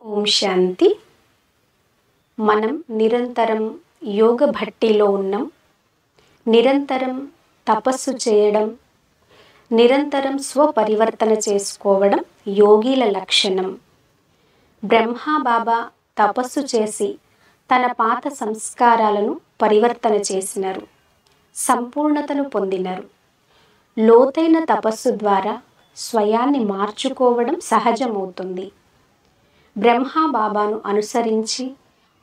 ఓం శాంతి. మనం నిరంతరం యోగ భట్టిలో ఉన్నాం. నిరంతరం తపస్సు చేయడం, నిరంతరం స్వపరివర్తన చేసుకోవడం యోగిల లక్షణం. బ్రహ్మా బాబా తపస్సు చేసి తన పాత సంస్కారాలను పరివర్తన చేసినారు, సంపూర్ణతను పొందినారు. లోతైన తపస్సు ద్వారా స్వయాన్ని మార్చుకోవడం సహజమవుతుంది. బ్రహ్మా బాబాను అనుసరించి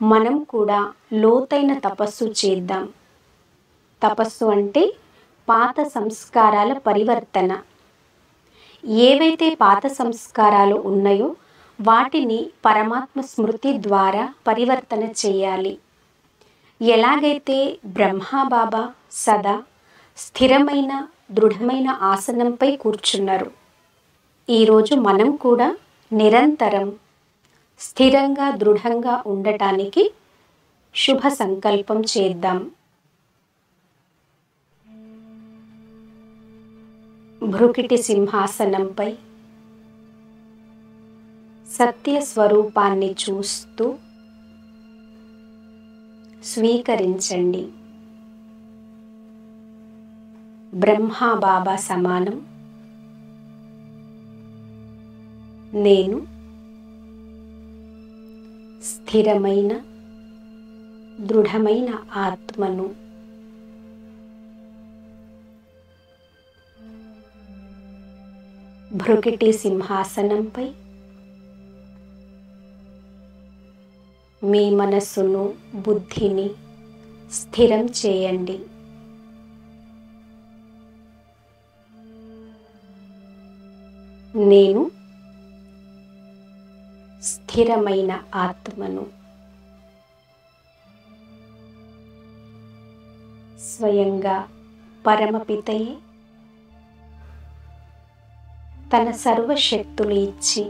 మనం కూడా లోతైన తపస్సు చేద్దాం. తపస్సు అంటే పాత సంస్కారాల పరివర్తన. ఏవైతే పాత సంస్కారాలు ఉన్నాయో వాటిని పరమాత్మ స్మృతి ద్వారా పరివర్తన చేయాలి. ఎలాగైతే బ్రహ్మా బాబా సదా స్థిరమైన దృఢమైన ఆసనంపై కూర్చున్నారు, ఈరోజు మనం కూడా నిరంతరం స్థిరంగా దృఢంగా ఉండటానికి శుభ సంకల్పం చేద్దాం. భృకుటి సింహాసనంపై సత్య స్వరూపాన్ని చూస్తూ స్వీకరించండి. బ్రహ్మా బాబా సమానం. నేను స్థిరమైన దృఢమైన ఆత్మను. భృకుటి సింహాసనంపై మీ మనస్సును, బుద్ధిని స్థిరం చేయండి. నేను స్థిరమైన ఆత్మను. స్వయంగా పరమపితయే తన సర్వశక్తులు ఇచ్చి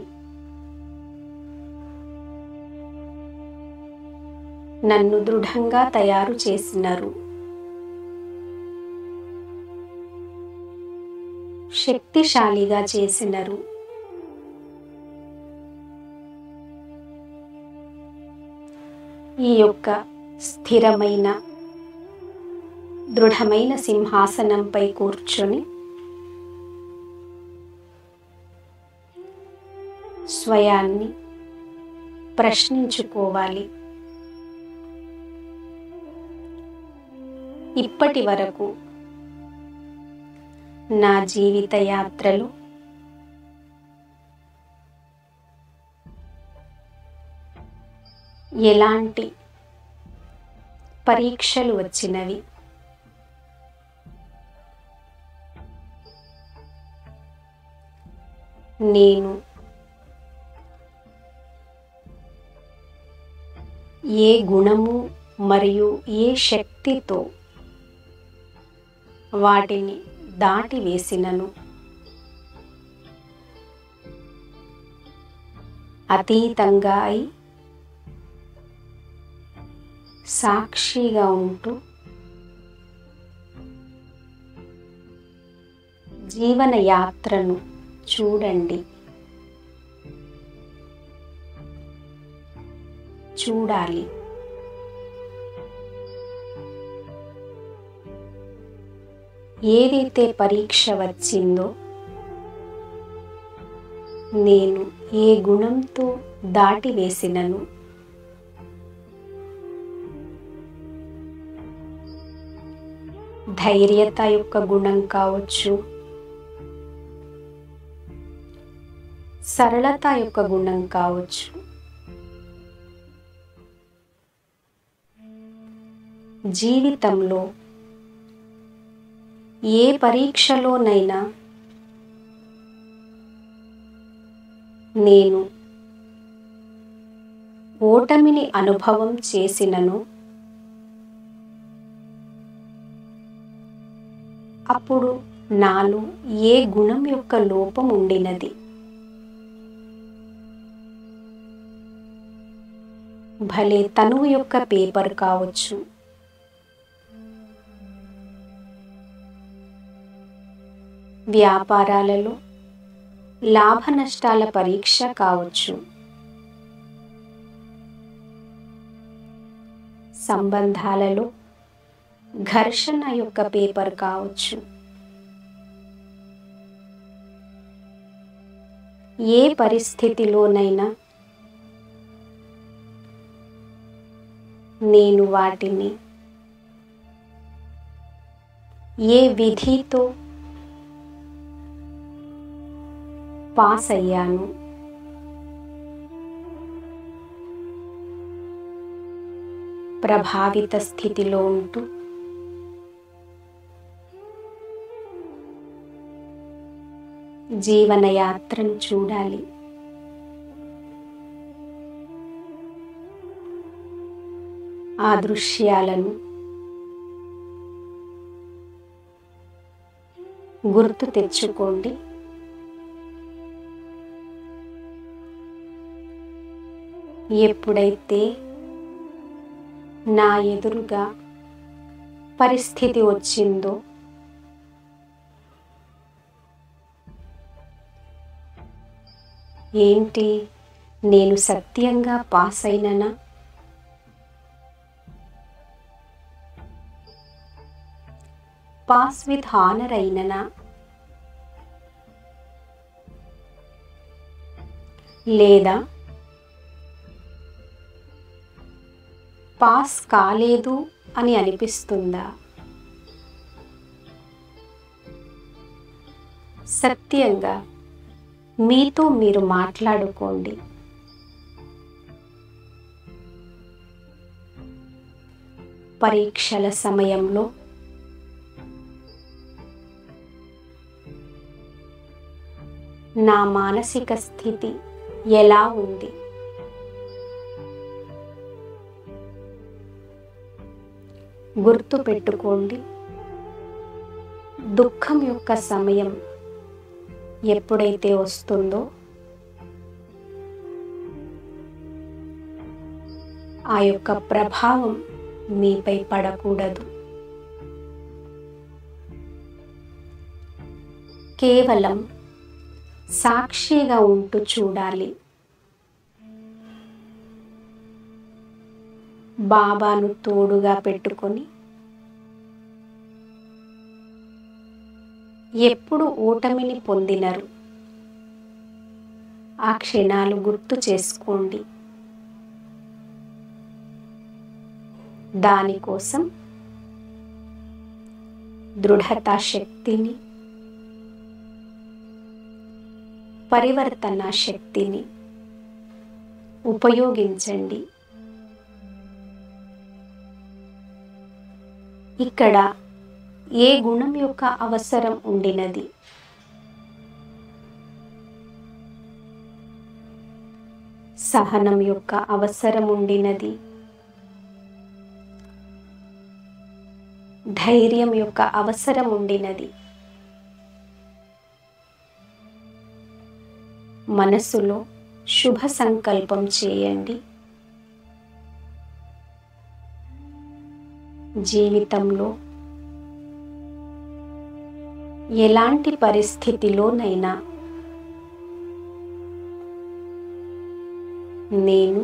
నన్ను దృఢంగా తయారు చేసినారు. శక్తిశాలిగా చేసినారు. ఈ యొక్క స్థిరమైన దృఢమైన సింహాసనంపై కూర్చొని స్వయాన్ని ప్రశ్నించుకోవాలి. ఇప్పటి వరకు నా జీవిత యాత్రలో ఎలాంటి పరీక్షలు వచ్చినవి? నేను ఏ గుణము మరియు ఏ శక్తితో వాటిని దాటివేసినను? అతీతంగా అయి సాక్షిగా ఉంటూ జీవన యాత్రను చూడండి, చూడాలి. ఏదైతే పరీక్ష వచ్చిందో, నేను ఏ గుణంతో దాటివేసినను? ధైర్యత యొక్క గుణం కావచ్చు, సరళత యొక్క గుణం కావచ్చు, జీవితంలో ఏ పరీక్షలోనైనా నేను ఓటమిని అనుభవం చేసినను, అప్పుడు నాలో ఏ గుణం యొక్క లోపం ఉండినది? భలే తనువు యొక్క పేపర్ కావచ్చు, వ్యాపారాలలో లాభ నష్టాల పరీక్ష కావచ్చు, సంబంధాలలో ఘర్షణ యొక్క పేపర్ కావచ్చు. ఏ పరిస్థితిలోనైనా నేను వాటిని ఏ విధితో పాస్ అయ్యాను, ప్రభావిత స్థితిలో ఉంటూ జీవనయాత్రను చూడాలి. ఆ దృశ్యాలను గుర్తు తెచ్చుకోండి. ఎప్పుడైతే నా ఎదురుగా పరిస్థితి వచ్చిందో ఏంటి, నేను సత్యంగా పాస్ అయిననా? పాస్ విత్ హానర్ అయిననా? లేదా పాస్ కాలేదు అని అనిపిస్తుందా? సత్యంగా మీతో మీరు మాట్లాడుకోండి. పరీక్షల సమయంలో నా మానసిక స్థితి ఎలా ఉంది? గుర్తు పెట్టుకోండి. దుఃఖం యొక్క సమయం ఎప్పుడైతే వస్తుందో ఆ యొక్క ప్రభావం మీపై పడకూడదు. కేవలం సాక్షిగా ఉంటూ చూడాలి. బాబాను తోడుగా పెట్టుకొని ఎప్పుడు ఓటమిని పొందినరు ఆ క్షణాలు గుర్తు చేసుకోండి. దానికోసం దృఢతా శక్తిని, పరివర్తన శక్తిని ఉపయోగించండి. ఇక్కడ ఏ గుణం యొక్క అవసరం ఉండినది? సహనం యొక్క అవసరం ఉండినది. ధైర్యం యొక్క అవసరం ఉండినది. మనసులో శుభ సంకల్పం చేయండి. జీవితంలో ఎలాంటి పరిస్థితిలోనైనా నేను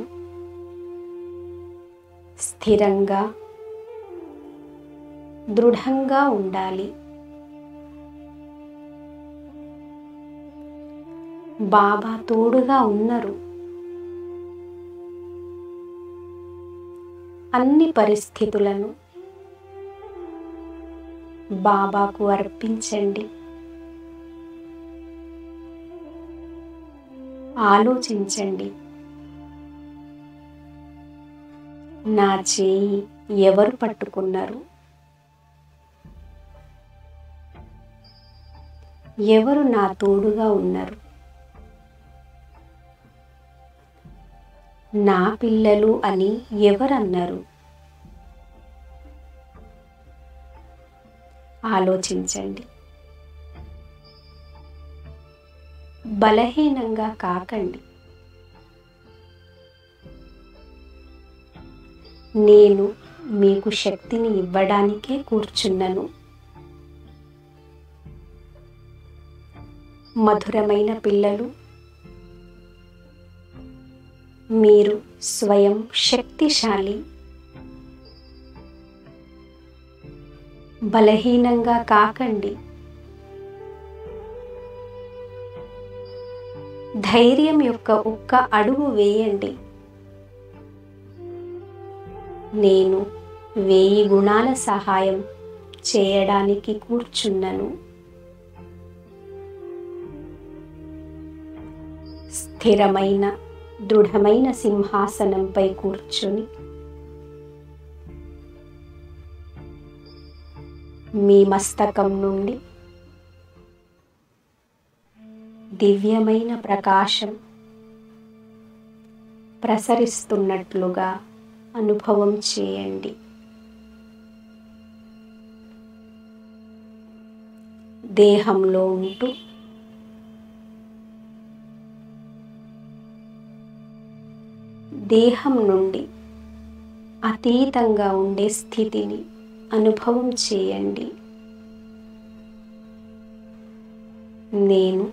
స్థిరంగా, దృఢంగా ఉండాలి. బాబా తోడుగా ఉన్నారు. అన్ని పరిస్థితులను బాబాకు అర్పించండి. ఆలోచించండి, నా చేయి ఎవరు పట్టుకున్నారు? ఎవరు నా తోడుగా ఉన్నారు? నా పిల్లలు అని ఎవరన్నారు? ఆలోచించండి. బలహీనంగా కాకండి. నేను మీకు శక్తిని ఇవ్వడానికే కూర్చున్నాను. మధురమైన పిల్లలు, మీరు స్వయం శక్తిశాలి. బలహీనంగా కాకండి. ధైర్యం యొక్క ఒక్క అడుగు వేయండి. నేను 1000 గుణాల సహాయం చేయడానికి కూర్చున్నను. స్థిరమైన దృఢమైన సింహాసనంపై కూర్చొని మీ మస్తకం నుండి దివ్యమైన ప్రకాశం ప్రసరిస్తున్నట్లుగా అనుభవం చేయండి. దేహంలో ఉంటూ దేహం నుండి అతీతంగా ఉండే స్థితిని అనుభవం చేయండి. నేను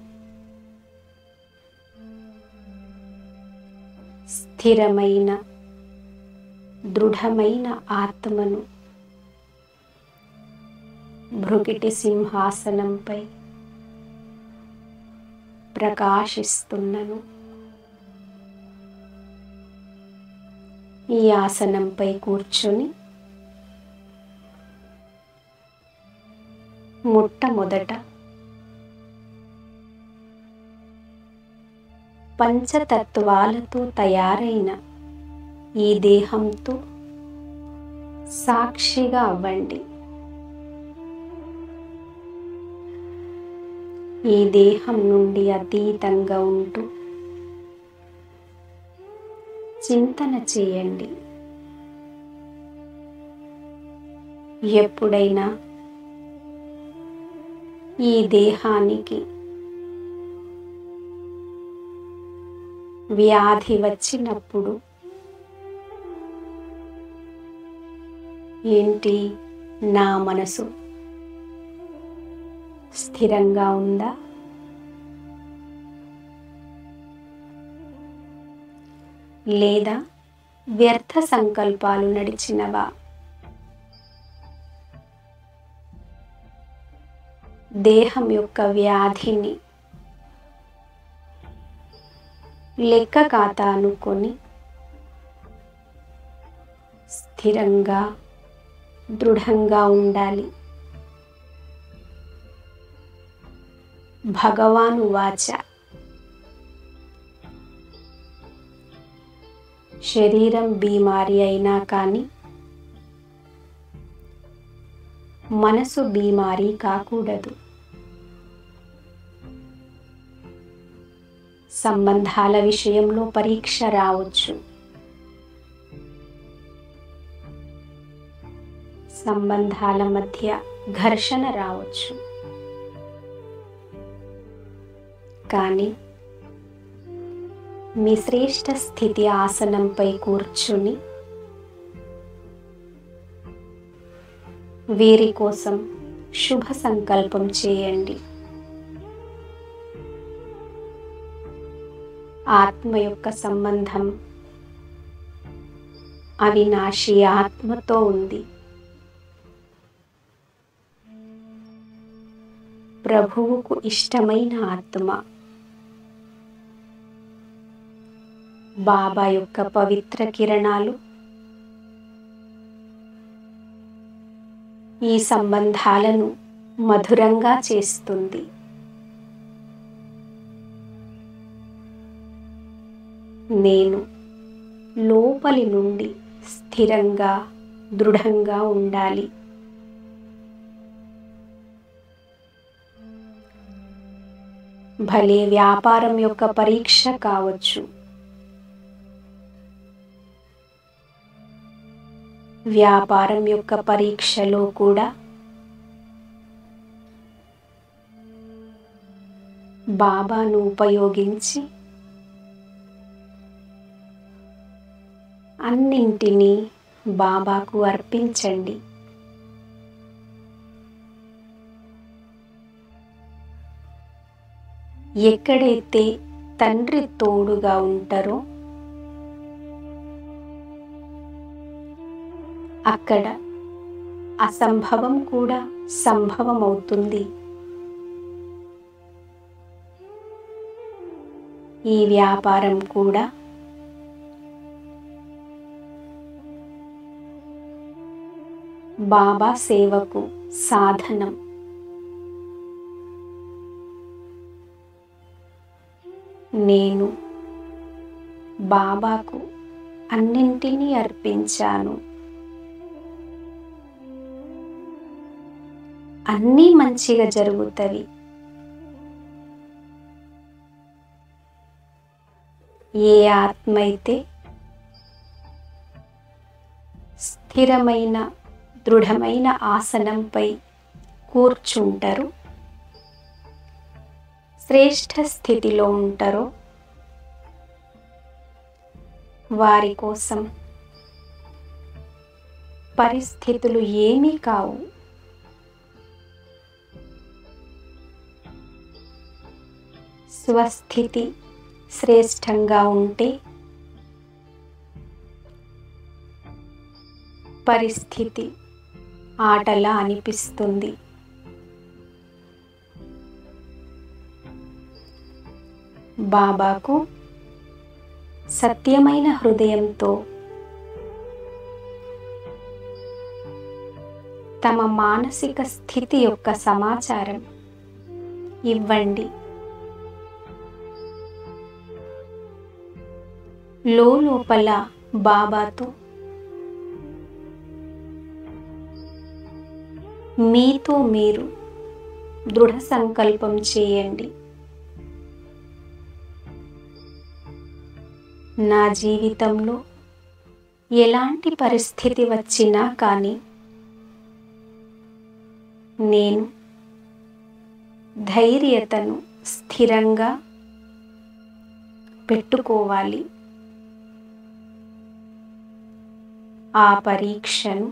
స్థిరమైన దృఢమైన ఆత్మను భృగిటి సింహాసనంపై ప్రకాశిస్తున్నను. ఈ ఆసనంపై కూర్చొని మొట్టమొదట పంచతత్వాలతో తయారైన ఈ దేహంతో సాక్షిగా అవ్వండి. ఈ దేహం నుండి అతీతంగా ఉంటూ చింతన చేయండి. ఎప్పుడైనా ఈ దేహానికి వ్యాధి వచ్చినప్పుడు ఏంటి, నా మనసు స్థిరంగా ఉందా? లేదా వ్యర్థ సంకల్పాలు నడిచినవా? దేహం యొక్క వ్యాధిని లెక్క ఖాతా అనుకొని స్థిరంగా దృఢంగా ఉండాలి. భగవాను వాచ శరీరం బీమారి అయినా కానీ మనసు బీమారి కాకూడదు. సంబంధాల విషయంలో పరీక్ష రావచ్చు. సంబంధాల మధ్య ఘర్షణ రావచ్చు. కానీ మీ శ్రేష్ఠ స్థితి ఆసనంపై కూర్చుని వీరి కోసం శుభ సంకల్పం చేయండి. ఆత్మ యొక్క సంబంధం అవినాశి ఆత్మతో ఉంది. ప్రభువుకు ఇష్టమైన ఆత్మ బాబా యొక్క పవిత్ర కిరణాలు ఈ సంబంధాలను మధురంగా చేస్తుంది. నేను లోపలి నుండి స్థిరంగా దృఢంగా ఉండాలి. భలే వ్యాపారం యొక్క పరీక్ష కావచ్చు. వ్యాపారం యొక్క పరీక్షలో కూడా బాబాను ఉపయోగించి అన్నింటినీ బాబాకు అర్పించండి. ఎక్కడైతే తండ్రి తోడుగా ఉంటారో అక్కడ అసంభవం కూడా సంభవమవుతుంది. ఈ వ్యాపారం కూడా బాబా సేవకు సాధనం. నేను బాబాకు అన్నింటినీ అర్పించాను. అన్నీ మంచిగా జరుగుతవి. ఏ ఆత్మ అయితే స్థిరమైన దృఢమైన ఆసనంపై కూర్చుంటారు, శ్రేష్ఠ స్థితిలో ఉంటారో వారి కోసం పరిస్థితులు ఏమీ కావు. స్వస్థితి శ్రేష్టంగా ఉంటే పరిస్థితి ఆటలా అనిపిస్తుంది. బాబాకు సత్యమైన హృదయంతో తమ మానసిక స్థితి యొక్క సమాచారం ఇవ్వండి. లోపల బాబాతో మీతో మీరు దృఢ సంకల్పం చేయండి. నా జీవితంలో ఎలాంటి పరిస్థితి వచ్చినా కానీ నేను ధైర్యతను స్థిరంగా పెట్టుకోవాలి. ఆ పరీక్షను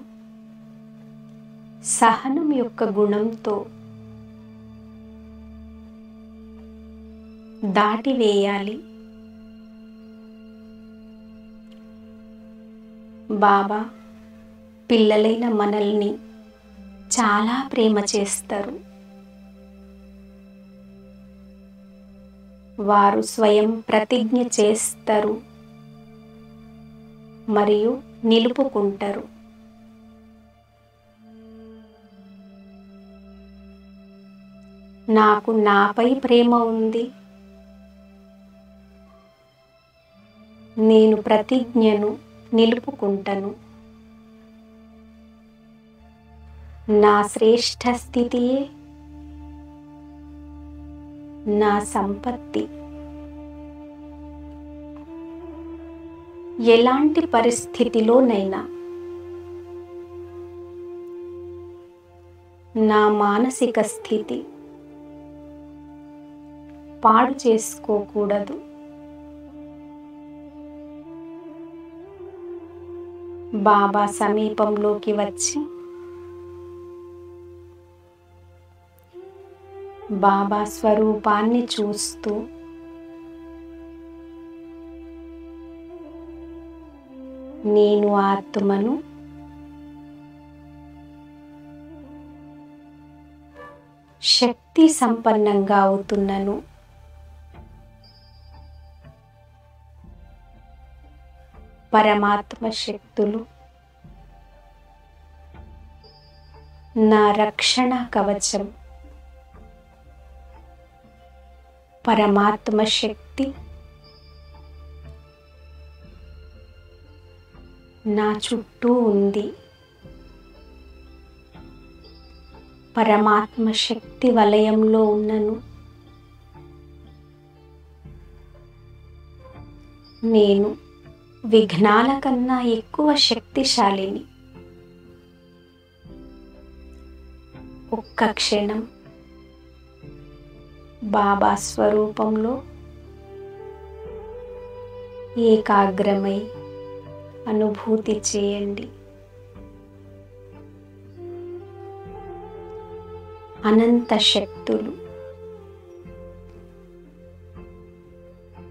సహనం యొక్క గుణంతో దాటివేయాలి. బాబా పిల్లలైన మనల్ని చాలా ప్రేమ చేస్తారు. వారు స్వయం ప్రతిజ్ఞ చేస్తారు మరియు నిలుపుకుంటారు. నాకు నాపై ప్రేమ ఉంది. నేను ప్రతిజ్ఞను నిలుపుకుంటాను. నా శ్రేష్ఠ స్థితియే నా సంపత్తి. ఎలాంటి పరిస్థితిలోనైనా నా మానసిక స్థితి పాడు చేసుకోకూడదు. బాబా సమీపంలోకి వచ్చి బాబా స్వరూపాన్ని చూస్తూ నేను ఆత్మను, శక్తి సంపన్నంగా అవుతున్నాను. పరమాత్మ శక్తులు నా రక్షణ కవచం. పరమాత్మ శక్తి నా చుట్టూ ఉంది. పరమాత్మ శక్తి వలయంలో ఉన్నను. నేను విఘ్నాల కన్నా ఎక్కువ శక్తిశాలిని. ఒక్క క్షణం బాబా స్వరూపంలో ఏకాగ్రమై అనుభూతి చేయండి. అనంత శక్తులు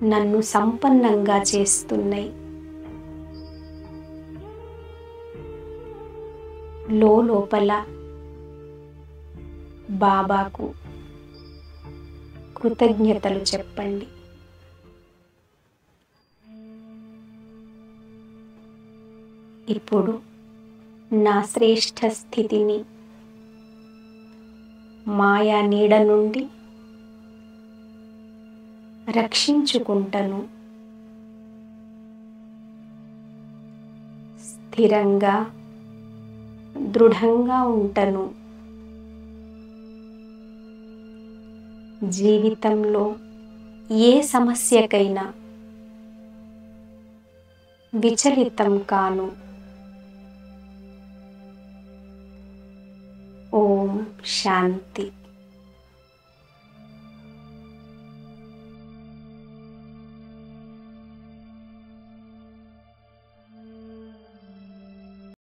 నన్ను సంపన్నంగా చేస్తున్నాయి. లోపల బాబాకు కృతజ్ఞతలు చెప్పండి. ఇప్పుడు నా శ్రేష్ఠ స్థితిని మాయా నీడ నుండి రక్షించుకుంటను. స్థిరంగా దృఢంగా ఉంటను. జీవితంలో ఏ సమస్యకైనా విచలితం కాను. ఓం శాంతి.